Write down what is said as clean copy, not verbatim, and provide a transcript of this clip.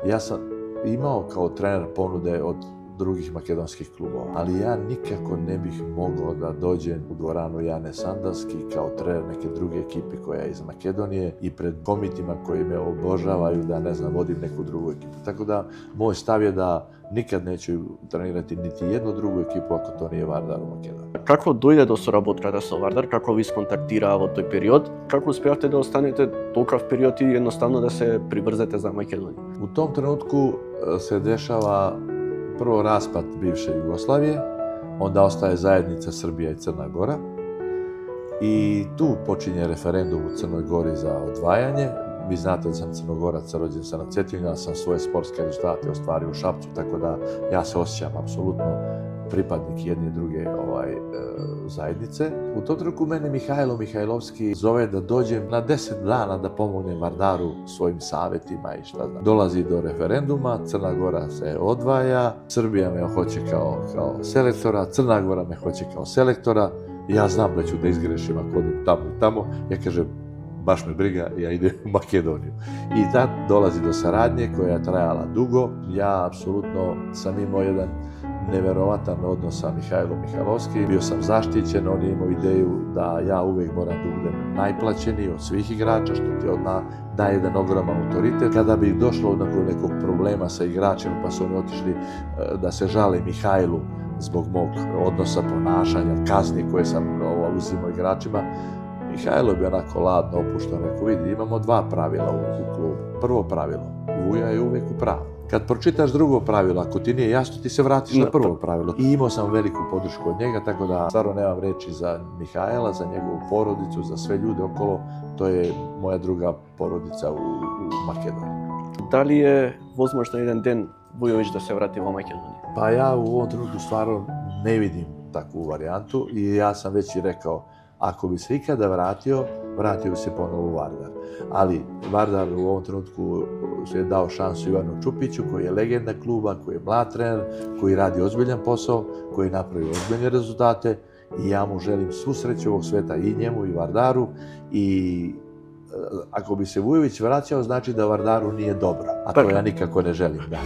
Ja sam imao kao trener ponude od drugih makedonskih klubova, ali ja nikako ne bih mogao da dođem u dvoranu Jane Sandalski kao trener neke druge ekipe koja je iz Makedonije i pred komitima koji me obožavaju da, ne znam, vodim neku drugu ekipu. Tako da, moj stav je da nikad neću trenirati niti jednu drugu ekipu ako to nije Vardar u Makedoniji. Kako dojde do sоработката со Вардар, како ви сконтактираа во тој период, како успеавте да останете толков период и едноставно да се прибрзете за Македонија? U tom trenutku se dešava prvo raspad bivše Jugoslavije, onda ostaje zajednica Srbija i Crna Gora i tu počinje referendum u Crnoj Gori za odvajanje. Vi znate da sam Crnogorac, rođen sam na Cetinju, ja sam svoje sportske rezultate ostvario u Šapcu, tako da ja se osjećam apsolutno pripadnik jedne i druge zajednice. U tom trenutku mene Mihajlo Mihajlovski zove da dođem na 10 dana da pomognem Vardaru svojim savjetima i šta znam. Dolazi do referenduma, Crna Gora se odvaja, Srbija me hoće kao selektora, Crna Gora me hoće kao selektora. Ja znam da ću da izgrešim ako odem tamo i tamo. Ja kažem, baš me briga, ja idem u Makedoniju. I tad dolazi do saradnje koja je trajala dugo. Ja apsolutno sam imao jedan neverovatan odnos sa Mihajlom Mihajlovskim. Bio sam zaštićen, on je imao ideju da ja uvek moram da budem najplaćeniji od svih igrača, što ti odmah daje jedan ogroman autoritet. Kada bi došlo do nekog problema sa igračima, pa su oni otišli da se žale Mihajlu zbog mog odnosa, ponašanja, kazni koje sam uzimao igračima, Mihajlo bi onako ladno opuštao, rekao, vidi, imamo dva pravila u klubu. Prvo pravilo, Vuja je uvek u pravu. Kad pročitaš drugo pravilo, ako ti nije jasno, ti se vratiš na prvo pravilo. I imao sam veliku podršku od njega, tako da stvarno nemam reči za Mihajla, za njegovu porodicu, za sve ljude okolo. To je moja druga porodica u Makedoniji. Da li je возможно jedan den Vujović da se vrati u Makedoniju? Pa ja u ovom trenutku stvarno ne vidim takvu varijantu i ja sam već i rekao, ako bi se ikada vratio bi se ponovo u Vardar. Ali Vardar u ovom trenutku je dao šansu Ivanu Čupiću, koji je legenda kluba, koji je mlad trener, koji radi ozbiljan posao, koji napravi ozbiljne rezultate i ja mu želim svu sreću ovog sveta i njemu i Vardaru i ako bi se Vujović vraćao, znači da Vardaru nije dobro, a to ja nikako ne želim, da.